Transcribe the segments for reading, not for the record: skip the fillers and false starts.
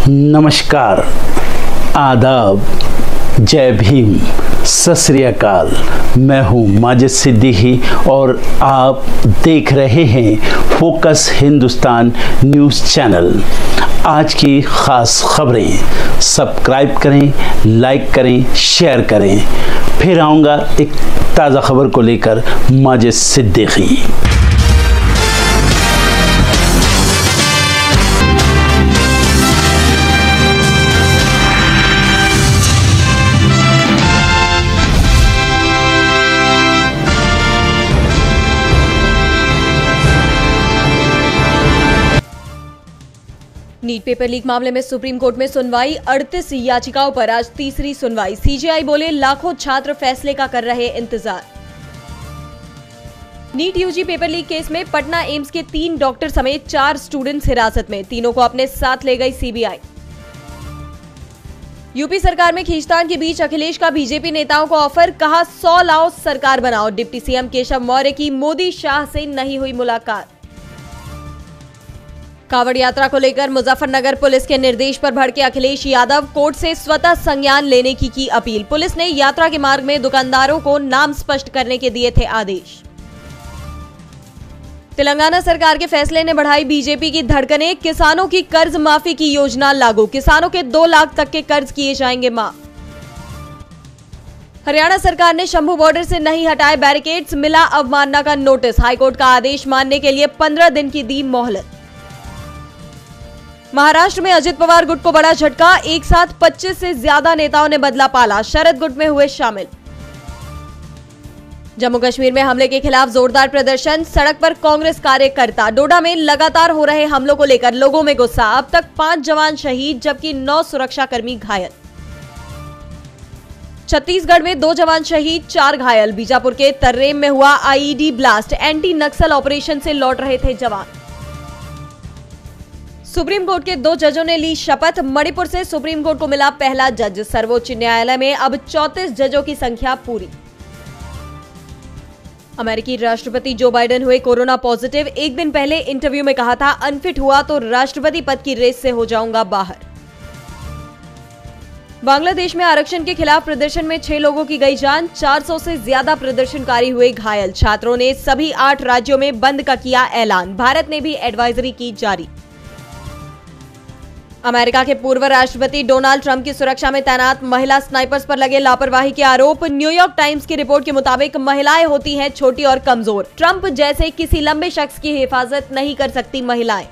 नमस्कार, आदाब, जय भीम, सत श्री अकाल। मैं हूं माजिद सिद्दीकी और आप देख रहे हैं फोकस हिंदुस्तान न्यूज़ चैनल। आज की ख़ास खबरें सब्सक्राइब करें, लाइक करें, शेयर करें। फिर आऊँगा एक ताज़ा खबर को लेकर Majid Siddiqui. NEET paper leak मामले में सुप्रीम कोर्ट में सुनवाई। 38 याचिकाओं पर आज तीसरी सुनवाई। सीजेआई बोले लाखों छात्र फैसले का कर रहे इंतजार। NEET UG paper leak case में पटना एम्स के 3 डॉक्टर समेत 4 स्टूडेंट्स हिरासत में, तीनों को अपने साथ ले गई सीबीआई। यूपी सरकार में खींचतान के बीच अखिलेश का बीजेपी नेताओं को ऑफर, कहा 100 लाओ सरकार बनाओ। डिप्टी सीएम केशव मौर्य की मोदी शाह से नहीं हुई मुलाकात। कांवड़ यात्रा को लेकर मुजफ्फरनगर पुलिस के निर्देश पर भड़के अखिलेश यादव, कोर्ट से स्वतः संज्ञान लेने की अपील। पुलिस ने यात्रा के मार्ग में दुकानदारों को नाम स्पष्ट करने के दिए थे आदेश। तेलंगाना सरकार के फैसले ने बढ़ाई बीजेपी की धड़कनें, किसानों की कर्ज माफी की योजना लागू। किसानों के 2 लाख तक के कर्ज किए जाएंगे माफ। हरियाणा सरकार ने शंभू बॉर्डर से नहीं हटाए बैरिकेड्स, मिला अवमानना का नोटिस। हाईकोर्ट का आदेश मानने के लिए 15 दिन की दी मोहलत। महाराष्ट्र में अजित पवार गुट को बड़ा झटका, एक साथ 25 से ज्यादा नेताओं ने बदला पाला, शरद गुट में हुए शामिल। जम्मू कश्मीर में हमले के खिलाफ जोरदार प्रदर्शन, सड़क पर कांग्रेस कार्यकर्ता। डोडा में लगातार हो रहे हमलों को लेकर लोगों में गुस्सा। अब तक 5 जवान शहीद जबकि 9 सुरक्षाकर्मी घायल। छत्तीसगढ़ में 2 जवान शहीद, 4 घायल। बीजापुर के तर्रेम में हुआ आईईडी ब्लास्ट, एंटी नक्सल ऑपरेशन से लौट रहे थे जवान। सुप्रीम कोर्ट के 2 जजों ने ली शपथ। मणिपुर से सुप्रीम कोर्ट को मिला पहला जज। सर्वोच्च न्यायालय में अब 34 जजों की संख्या पूरी। अमेरिकी राष्ट्रपति जो बाइडेन हुए कोरोना पॉजिटिव। एक दिन पहले इंटरव्यू में कहा था अनफिट हुआ तो राष्ट्रपति पद की रेस से हो जाऊंगा बाहर। बांग्लादेश में आरक्षण के खिलाफ प्रदर्शन में 6 लोगों की गई जान, 400 से ज्यादा प्रदर्शनकारी हुए घायल। छात्रों ने सभी 8 राज्यों में बंद का किया ऐलान। भारत ने भी एडवाइजरी की जारी। अमेरिका के पूर्व राष्ट्रपति डोनाल्ड ट्रंप की सुरक्षा में तैनात महिला स्नाइपर्स पर लगे लापरवाही के आरोप। न्यूयॉर्क टाइम्स की रिपोर्ट के मुताबिक महिलाएं होती हैं छोटी और कमजोर। ट्रंप जैसे किसी लंबे शख्स की हिफाजत नहीं कर सकती महिलाएं।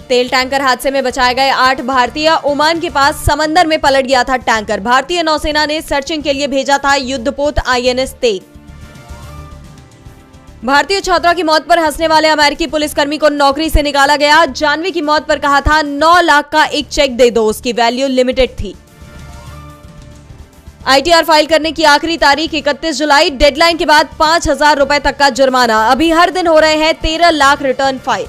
तेल टैंकर हादसे में बचाए गए 8 भारतीय। ओमान के पास समंदर में पलट गया था टैंकर। भारतीय नौसेना ने सर्चिंग के लिए भेजा था युद्धपोत आईएनएस तेग। भारतीय छात्रा की मौत पर हंसने वाले अमेरिकी पुलिसकर्मी को नौकरी से निकाला गया। जानवी की मौत पर कहा था 9 लाख का एक चेक दे दो, उसकी वैल्यू लिमिटेड थी। आईटीआर फाइल करने की आखिरी तारीख 31 जुलाई। डेडलाइन के बाद 5,000 रुपए तक का जुर्माना। अभी हर दिन हो रहे हैं 13 लाख रिटर्न फाइल।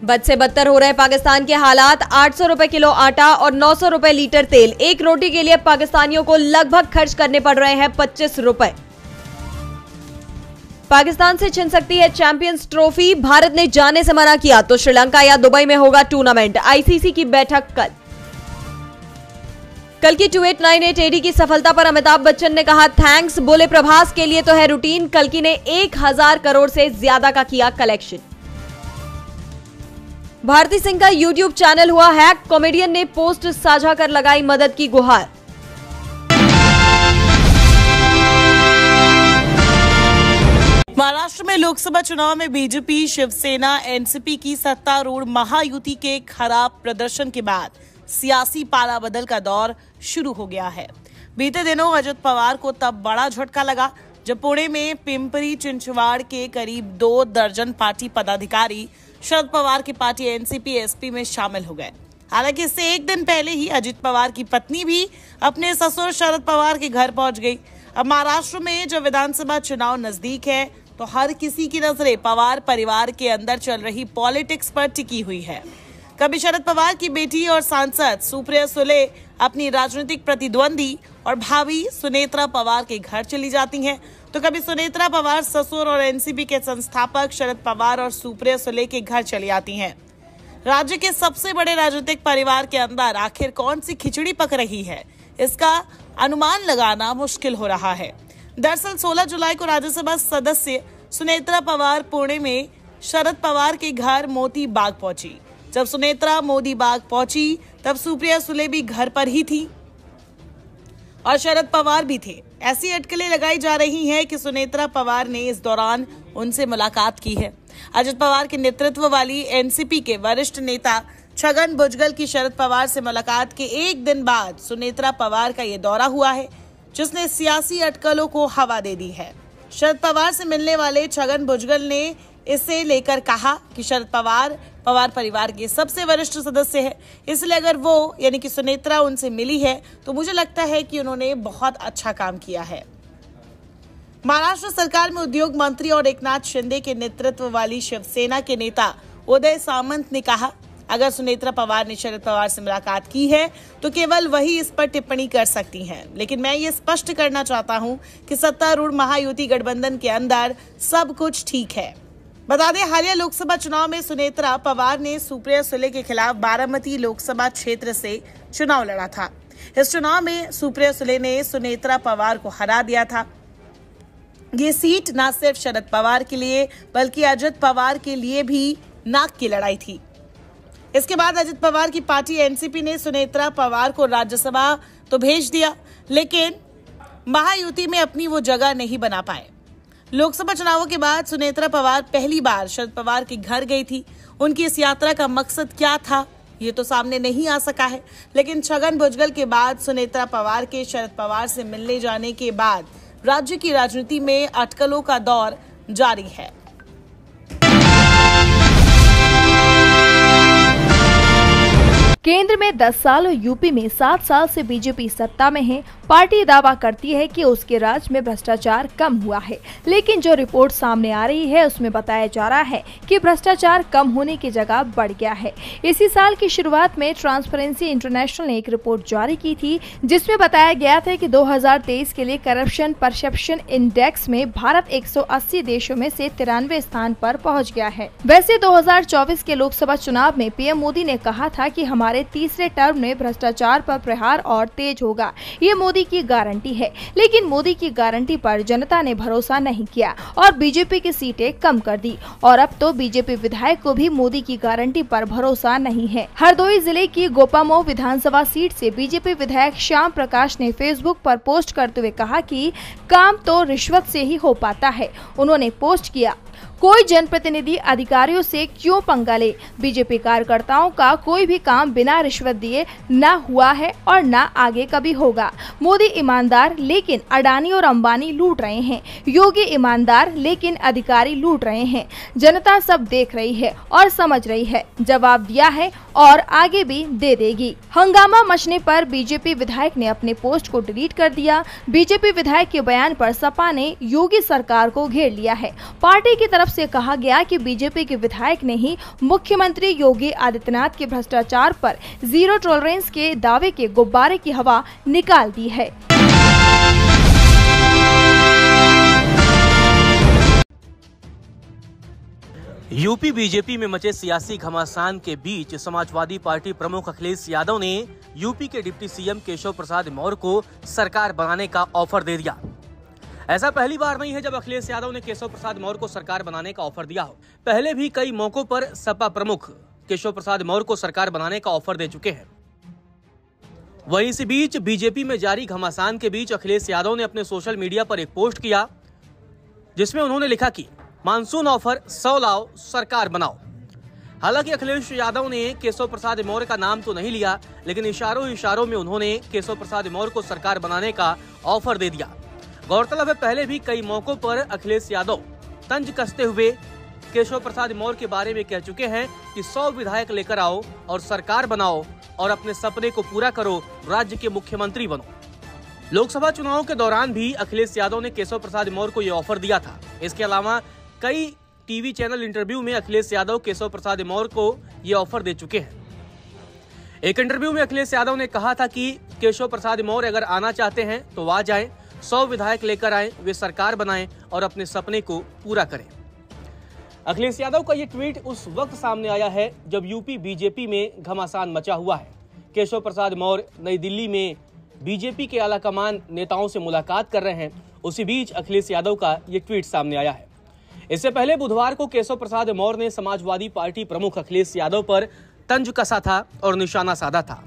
बद से बदतर हो रहे पाकिस्तान के हालात। 800 रुपए किलो आटा और 900 रुपए लीटर तेल। एक रोटी के लिए पाकिस्तानियों को लगभग खर्च करने पड़ रहे हैं 25 रुपए। पाकिस्तान से छिन सकती है चैंपियंस ट्रॉफी। भारत ने जाने से मना किया तो श्रीलंका या दुबई में होगा टूर्नामेंट। आईसीसी की बैठक कल की 2898 एडी की सफलता पर अमिताभ बच्चन ने कहा थैंक्स। बोले प्रभास के लिए तो है रूटीन। कल्कि ने 1000 करोड़ से ज्यादा का किया कलेक्शन। भारती सिंह का यूट्यूब चैनल हुआ हैक। कॉमेडियन ने पोस्ट साझा कर लगाई मदद की गुहार। महाराष्ट्र में लोकसभा चुनाव में बीजेपी, शिवसेना, एनसीपी की सत्तारूढ़ महायुति के खराब प्रदर्शन के बाद सियासी पाला बदल का दौर शुरू हो गया है। बीते दिनों अजित पवार को तब बड़ा झटका लगा जब पुणे में पिंपरी चिंचवाड़ के करीब 2 दर्जन पार्टी पदाधिकारी शरद पवार की पार्टी एनसीपी एसपी में शामिल हो गए। हालांकि इससे एक दिन पहले ही अजित पवार की पत्नी भी अपने ससुर शरद पवार के घर पहुंच गई। अब महाराष्ट्र में जब विधानसभा चुनाव नजदीक है तो हर किसी की नजरें पवार परिवार के अंदर चल रही पॉलिटिक्स पर टिकी हुई है। कभी शरद पवार की बेटी और सांसद सुप्रिया सुले अपनी राजनीतिक प्रतिद्वंदी और भाभी सुनेत्रा पवार के घर चली जाती हैं, तो कभी सुनेत्रा पवार ससुर और एनसीपी के संस्थापक शरद पवार और सुप्रिया सुले के घर चली आती हैं। राज्य के सबसे बड़े राजनीतिक परिवार के अंदर आखिर कौन सी खिचड़ी पक रही है, इसका अनुमान लगाना मुश्किल हो रहा है। दरअसल 16 जुलाई को राज्यसभा सदस्य सुनेत्रा पवार पुणे में शरद पवार के घर मोती बाग पहुंची। जब सुनेत्रा मोदी बाग पहुंची तब सुप्रिया सुले भी घर पर ही थी और शरद पवार भी थे। ऐसी अटकलें लगाई जा रही हैं कि सुनेत्रा पवार ने इस दौरान उनसे मुलाकात की है। अजित पवार के नेतृत्व वाली एनसीपी के वरिष्ठ नेता छगन भुजबल की शरद पवार से मुलाकात के एक दिन बाद सुनेत्रा पवार का ये दौरा हुआ है, जिसने सियासी अटकलों को हवा दे दी है। शरद पवार से मिलने वाले छगन भुजबल ने इसे लेकर कहा कि शरद पवार परिवार के सबसे वरिष्ठ सदस्य है, इसलिए अगर वो यानी कि सुनेत्रा उनसे मिली है तो मुझे लगता है कि उन्होंने बहुत अच्छा काम किया है। महाराष्ट्र सरकार में उद्योग मंत्री और एकनाथ शिंदे के नेतृत्व वाली शिवसेना के नेता उदय सामंत ने कहा, अगर सुनेत्रा पवार ने शरद पवार से मुलाकात की है तो केवल वही इस पर टिप्पणी कर सकती हैं, लेकिन मैं ये स्पष्ट करना चाहता हूं कि सत्तारूढ़ महायुति गठबंधन के अंदर सब कुछ ठीक है। बता दें, हालिया लोकसभा चुनाव में सुनेत्रा पवार ने सुप्रिया सुले के खिलाफ बारामती लोकसभा क्षेत्र से चुनाव लड़ा था। इस चुनाव में सुप्रिया सुले ने सुनेत्रा पवार को हरा दिया था। ये सीट न सिर्फ शरद पवार के लिए बल्कि अजित पवार के लिए भी नाक की लड़ाई थी। इसके बाद अजित पवार की पार्टी एनसीपी ने सुनेत्रा पवार को राज्यसभा तो भेज दिया, लेकिन महायुति में अपनी वो जगह नहीं बना पाए। लोकसभा चुनावों के बाद सुनेत्रा पवार पहली बार शरद पवार के घर गई थी। उनकी इस यात्रा का मकसद क्या था, ये तो सामने नहीं आ सका है, लेकिन छगन भुजबल के बाद सुनेत्रा पवार के शरद पवार से मिलने जाने के बाद राज्य की राजनीति में अटकलों का दौर जारी है। केंद्र में 10 साल और यूपी में 7 साल से बीजेपी सत्ता में है। पार्टी दावा करती है कि उसके राज में भ्रष्टाचार कम हुआ है, लेकिन जो रिपोर्ट सामने आ रही है उसमें बताया जा रहा है कि भ्रष्टाचार कम होने की जगह बढ़ गया है। इसी साल की शुरुआत में ट्रांसपेरेंसी इंटरनेशनल ने एक रिपोर्ट जारी की थी, जिसमें बताया गया था कि 2023 के लिए करप्शन परसेप्शन इंडेक्स में भारत 180 देशों में से 93 स्थान पर पहुँच गया है। वैसे 2024 के लोकसभा चुनाव में पीएम मोदी ने कहा था कि हमारे तीसरे टर्म में भ्रष्टाचार पर प्रहार और तेज होगा, ये मोदी की गारंटी है। लेकिन मोदी की गारंटी पर जनता ने भरोसा नहीं किया और बीजेपी की सीटें कम कर दी, और अब तो बीजेपी विधायक को भी मोदी की गारंटी पर भरोसा नहीं है। हरदोई जिले की गोपामो विधानसभा सीट से बीजेपी विधायक श्याम प्रकाश ने फेसबुक पर पोस्ट करते हुए कहा कि काम तो रिश्वत से ही हो पाता है। उन्होंने पोस्ट किया, कोई जनप्रतिनिधि अधिकारियों से क्यों पंगा ले, बीजेपी कार्यकर्ताओं का कोई भी काम बिना रिश्वत दिए न हुआ है और न आगे कभी होगा। मोदी ईमानदार लेकिन अडानी और अंबानी लूट रहे हैं, योगी ईमानदार लेकिन अधिकारी लूट रहे हैं। जनता सब देख रही है और समझ रही है, जवाब दिया है और आगे भी दे देगी। हंगामा मचने पर बीजेपी विधायक ने अपने पोस्ट को डिलीट कर दिया। बीजेपी विधायक के बयान पर सपा ने योगी सरकार को घेर लिया है। पार्टी की तरफ से कहा गया कि बीजेपी के विधायक ने ही मुख्यमंत्री योगी आदित्यनाथ के भ्रष्टाचार पर जीरो टॉलरेंस के दावे के गुब्बारे की हवा निकाल दी है। यूपी बीजेपी में मचे सियासी घमासान के बीच समाजवादी पार्टी प्रमुख अखिलेश यादव ने यूपी के डिप्टी सीएम केशव प्रसाद मौर्य को सरकार बनाने का ऑफर दे दिया। ऐसा पहली बार नहीं है जब अखिलेश यादव ने केशव प्रसाद मौर्य को सरकार बनाने का ऑफर दिया हो। पहले भी कई मौकों पर सपा प्रमुख केशव प्रसाद मौर्य को सरकार बनाने का ऑफर दे चुके हैं। वहीं इसी बीच बीजेपी में जारी घमासान के बीच अखिलेश यादव ने अपने सोशल मीडिया पर एक पोस्ट किया, जिसमें उन्होंने लिखा कि मानसून ऑफर 100 लाओ, सरकार बनाओ। हालांकि अखिलेश यादव ने केशव प्रसाद मौर्य का नाम तो नहीं लिया, लेकिन इशारों में उन्होंने केशव प्रसाद मौर्य को सरकार बनाने का ऑफर दे दिया। गौरतलब है, पहले भी कई मौकों पर अखिलेश यादव तंज कसते हुए केशव प्रसाद मौर्य के बारे में कह चुके हैं कि 100 विधायक लेकर आओ और सरकार बनाओ और अपने सपने को पूरा करो, राज्य के मुख्यमंत्री बनो। लोकसभा चुनाव के दौरान भी अखिलेश यादव ने केशव प्रसाद मौर्य को यह ऑफर दिया था। इसके अलावा कई टीवी चैनल इंटरव्यू में अखिलेश यादव केशव प्रसाद मौर्य को यह ऑफर दे चुके हैं। एक इंटरव्यू में अखिलेश यादव ने कहा था कि केशव प्रसाद मौर्य अगर आना चाहते हैं तो आ जाएं, 100 विधायक लेकर आए, वे सरकार बनाएं और अपने सपने को पूरा करें। अखिलेश यादव का ये ट्वीट उस वक्त सामने आया है जब यूपी बीजेपी में घमासान मचा हुआ है। केशव प्रसाद मौर्य नई दिल्ली में बीजेपी के आलाकमान नेताओं से मुलाकात कर रहे हैं। उसी बीच अखिलेश यादव का ये ट्वीट सामने आया है। इससे पहले बुधवार को केशव प्रसाद मौर्य ने समाजवादी पार्टी प्रमुख अखिलेश यादव पर तंज कसा था और निशाना साधा था।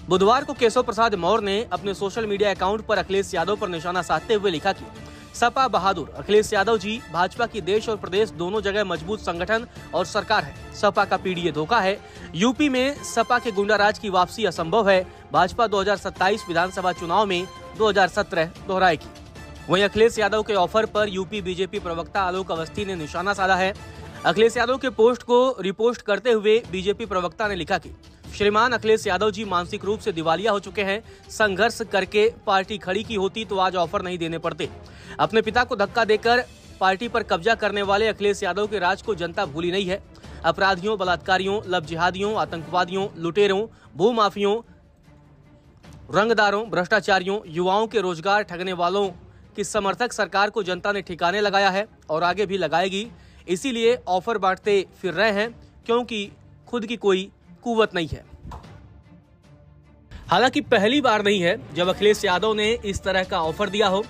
बुधवार को केशव प्रसाद मौर्य ने अपने सोशल मीडिया अकाउंट पर अखिलेश यादव पर निशाना साधते हुए लिखा कि सपा बहादुर अखिलेश यादव जी, भाजपा की देश और प्रदेश दोनों जगह मजबूत संगठन और सरकार है। सपा का पीडीए धोखा है। यूपी में सपा के गुंडाराज की वापसी असंभव है। भाजपा 2027 विधानसभा चुनाव में 2017 दोहराएगी। वहीं अखिलेश यादव के ऑफर पर यूपी बीजेपी प्रवक्ता आलोक अवस्थी ने निशाना साधा है। अखिलेश यादव के पोस्ट को रिपोस्ट करते हुए बीजेपी प्रवक्ता ने लिखा कि श्रीमान अखिलेश यादव जी मानसिक रूप से दिवालिया हो चुके हैं। संघर्ष करके पार्टी खड़ी की होती तो आज ऑफर नहीं देने पड़ते। अपने पिता को धक्का देकर पार्टी पर कब्जा करने वाले अखिलेश यादव के राज को जनता भूली नहीं है। अपराधियों, बलात्कारियों, लव जिहादियों, आतंकवादियों, लुटेरों, भूमाफियों, रंगदारों, भ्रष्टाचारियों, युवाओं के रोजगार ठगने वालों की समर्थक सरकार को जनता ने ठिकाने लगाया है और आगे भी लगाएगी। इसीलिए ऑफर बांटते फिर रहे हैं, क्योंकि खुद की कोई कुवत नहीं है। हालांकि पहली बार नहीं है जब अखिलेश यादव ने इस तरह का ऑफर दिया हो।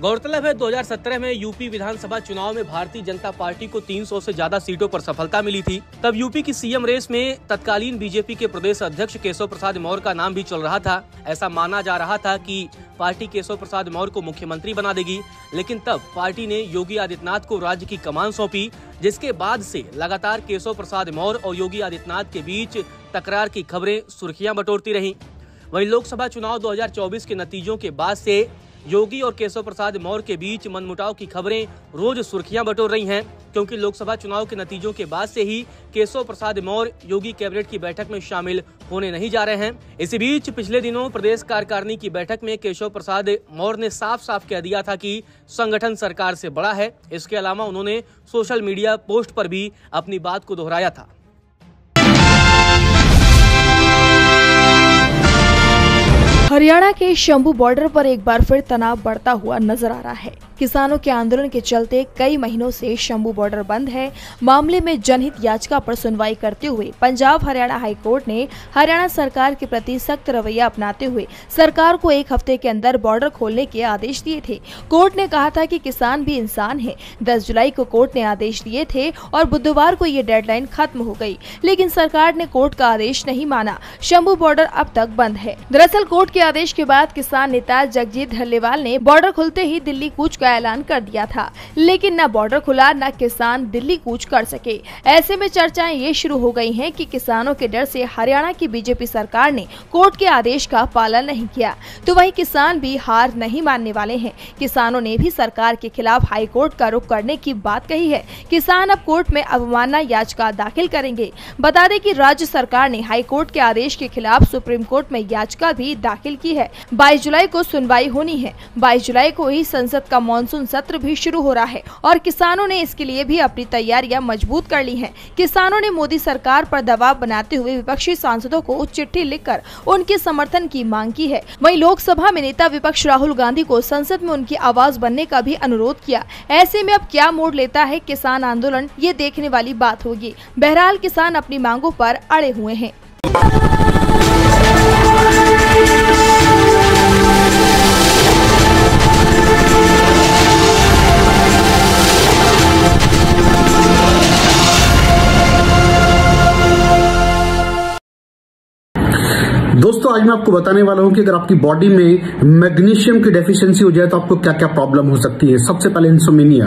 गौरतलब है 2017 में यूपी विधानसभा चुनाव में भारतीय जनता पार्टी को 300 से ज्यादा सीटों पर सफलता मिली थी। तब यूपी की सीएम रेस में तत्कालीन बीजेपी के प्रदेश अध्यक्ष केशव प्रसाद मौर्य का नाम भी चल रहा था। ऐसा माना जा रहा था कि पार्टी केशव प्रसाद मौर्य को मुख्यमंत्री बना देगी, लेकिन तब पार्टी ने योगी आदित्यनाथ को राज्य की कमान सौंपी, जिसके बाद से लगातार केशव प्रसाद मौर्य और योगी आदित्यनाथ के बीच तकरार की खबरें सुर्खियां बटोरती रहीं। वहीं लोकसभा चुनाव 2024 के नतीजों के बाद से योगी और केशव प्रसाद मौर्य के बीच मनमुटाव की खबरें रोज सुर्खियां बटोर रही हैं, क्योंकि लोकसभा चुनाव के नतीजों के बाद से ही केशव प्रसाद मौर्य योगी कैबिनेट की बैठक में शामिल होने नहीं जा रहे हैं। इसी बीच पिछले दिनों प्रदेश कार्यकारिणी की बैठक में केशव प्रसाद मौर्य ने साफ साफ कह दिया था कि संगठन सरकार से बड़ा है। इसके अलावा उन्होंने सोशल मीडिया पोस्ट पर भी अपनी बात को दोहराया था। हरियाणा के शंभू बॉर्डर पर एक बार फिर तनाव बढ़ता हुआ नजर आ रहा है। किसानों के आंदोलन के चलते कई महीनों से शंभू बॉर्डर बंद है। मामले में जनहित याचिका पर सुनवाई करते हुए पंजाब हरियाणा हाई कोर्ट ने हरियाणा सरकार के प्रति सख्त रवैया अपनाते हुए सरकार को 1 हफ्ते के अंदर बॉर्डर खोलने के आदेश दिए थे। कोर्ट ने कहा था कि किसान भी इंसान है। 10 जुलाई को कोर्ट ने आदेश दिए थे और बुधवार को ये डेडलाइन खत्म हो गई, लेकिन सरकार ने कोर्ट का आदेश नहीं माना। शंभू बॉर्डर अब तक बंद है। दरअसल कोर्ट के आदेश के बाद किसान नेता जगजीत ढल्लेवाल ने बॉर्डर खुलते ही दिल्ली कूच का ऐलान कर दिया था, लेकिन न बॉर्डर खुला न किसान दिल्ली कूच कर सके। ऐसे में चर्चाएं ये शुरू हो गई हैं कि किसानों के डर से हरियाणा की बीजेपी सरकार ने कोर्ट के आदेश का पालन नहीं किया, तो वहीं किसान भी हार नहीं मानने वाले हैं। किसानों ने भी सरकार के खिलाफ हाई कोर्ट का रुख करने की बात कही है। किसान अब कोर्ट में अवमानना याचिका दाखिल करेंगे। बता दें कि राज्य सरकार ने हाई कोर्ट के आदेश के खिलाफ सुप्रीम कोर्ट में याचिका भी दाखिल की है। 22 जुलाई को सुनवाई होनी है। 22 जुलाई को ही संसद का मॉनसून सत्र भी शुरू हो रहा है और किसानों ने इसके लिए भी अपनी तैयारियां मजबूत कर ली हैं। किसानों ने मोदी सरकार पर दबाव बनाते हुए विपक्षी सांसदों को चिट्ठी लिखकर उनके समर्थन की मांग की है। वहीं लोकसभा में नेता विपक्ष राहुल गांधी को संसद में उनकी आवाज बनने का भी अनुरोध किया। ऐसे में अब क्या मोड़ लेता है किसान आंदोलन, ये देखने वाली बात होगी। बहरहाल किसान अपनी मांगों पर अड़े हुए हैं। दोस्तों आज मैं आपको बताने वाला हूं कि अगर आपकी बॉडी में मैग्नीशियम की डेफिशिएंसी हो जाए तो आपको क्या क्या प्रॉब्लम हो सकती है। सबसे पहले इंसोमिनिया,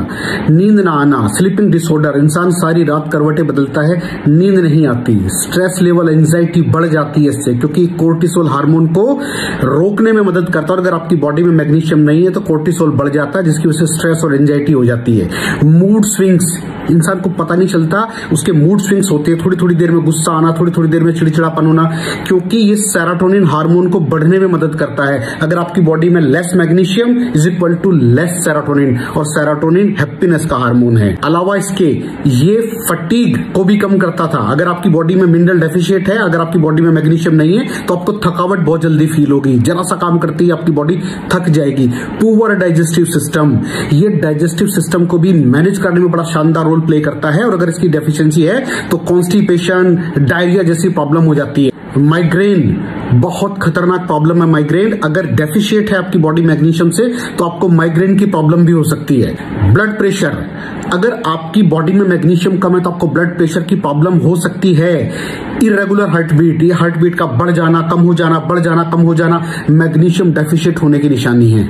नींद ना आना, स्लीपिंग डिसऑर्डर, इंसान सारी रात करवटें बदलता है, नींद नहीं आती, स्ट्रेस लेवल, एंजाइटी बढ़ जाती है इससे, क्योंकि कोर्टिसोल हार्मोन को रोकने में मदद करता है। और अगर आपकी बॉडी में मैग्नीशियम नहीं है तो कोर्टिसोल बढ़ जाता है, जिसकी वजह से स्ट्रेस और एंजाइटी हो जाती है। मूड स्विंग्स, इंसान को पता नहीं चलता उसके मूड स्विंग्स होते हैं। थोड़ी थोड़ी देर में गुस्सा आना, थोड़ी थोड़ी देर में चिड़चिड़ापन होना, क्योंकि ये सेरोटोनिन हार्मोन को बढ़ने में मदद करता है। अगर आपकी बॉडी में less magnesium is equal to less serotonin, और सेरोटोनिन हैप्पीनेस का हार्मोन है। अलावा इसके ये फटीग को भी कम करता था। अगर आपकी बॉडी में मिनरल डेफिशिएट है, अगर आपकी बॉडी में मैग्नीशियम नहीं है, तो आपको थकावट बहुत जल्दी फील होगी। जरा सा काम करती है आपकी बॉडी थक जाएगी। पुअर डाइजेस्टिव सिस्टम, ये डाइजेस्टिव सिस्टम को भी मैनेज करने में बड़ा शानदार रोल प्ले करता है, और अगर इसकी डेफिशिएंसी है तो कॉन्स्टिपेशन, डायरिया जैसी प्रॉब्लम हो जाती है। माइग्रेन बहुत खतरनाक प्रॉब्लम है। माइग्रेन अगर डेफिशिएट है आपकी बॉडी मैग्नीशियम से, तो आपको माइग्रेन की प्रॉब्लम भी हो सकती है। ब्लड प्रेशर, अगर आपकी बॉडी में मैग्नीशियम कम है तो आपको ब्लड प्रेशर की प्रॉब्लम हो सकती है। इरेगुलर हार्ट बीट, ये हार्ट बीट का बढ़ जाना, कम हो जाना, बढ़ जाना, कम हो जाना, मैग्नीशियम डेफिशिएट होने की निशानी है।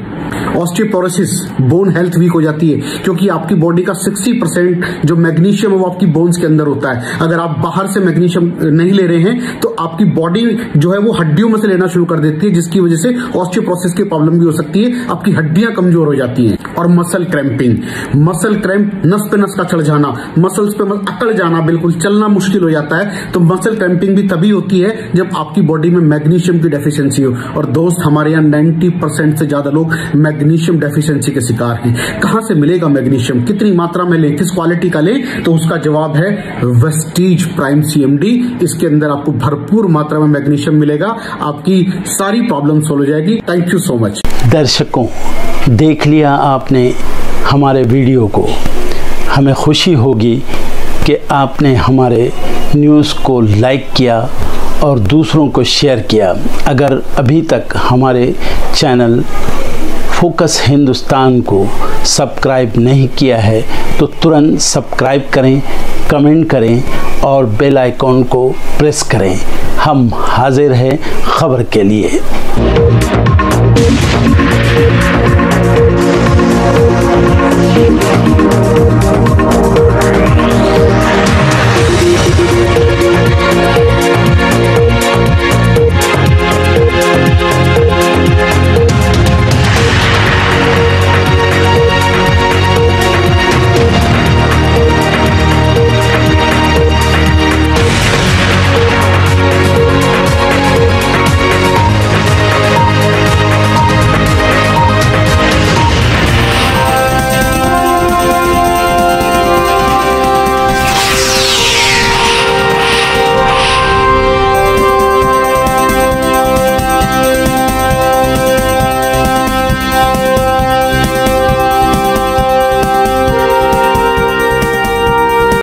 ऑस्टियोपोरोसिस, बोन हेल्थ वीक हो जाती है, क्योंकि आपकी बॉडी का 60% जो मैग्नीशियम है वो आपकी बोन्स के अंदर होता है। अगर आप बाहर से मैग्नीशियम नहीं ले रहे हैं तो आपकी बॉडी जो है वो हड्डियों में से लेना शुरू कर देती है, जिसकी वजह से ऑस्टियोपोरोसिस की प्रॉब्लम भी हो सकती है। आपकी हड्डियां कमजोर हो जाती हैं। और मसल क्रैम्पिंग, मसल क्रैम्प, नस पे नस का चढ़ जाना, मसल्स पे अकड़ जाना, बिल्कुल चलना मुश्किल हो जाता है। तो मसल क्रैम्पिंग भी तभी होती है जब आपकी बॉडी में मैग्नीशियम की डेफिशिएंसी हो। और दोस्त, हमारे यहाँ 90% से ज्यादा लोग मैग्नीशियम डेफिशिएंसी के शिकार हैं। कहां से मिलेगा मैग्नीशियम, कितनी मात्रा में लें, किस क्वालिटी का लें? तो उसका जवाब है वेस्टीज प्राइम CMD। इसके अंदर आपको भरपूर मात्रा में मैग्नीशियम मिलेगा, आपकी सारी प्रॉब्लम सॉल्व हो जाएगी। Thank you so much. दर्शकों, देख लिया आपने हमारे वीडियो को। हमें खुशी होगी कि आपने हमारे न्यूज़ को लाइक किया और दूसरों को शेयर किया। अगर अभी तक हमारे चैनल फोकस हिंदुस्तान को सब्सक्राइब नहीं किया है तो तुरंत सब्सक्राइब करें, कमेंट करें और बेल आइकॉन को प्रेस करें। हम हाजिर हैं खबर के लिए।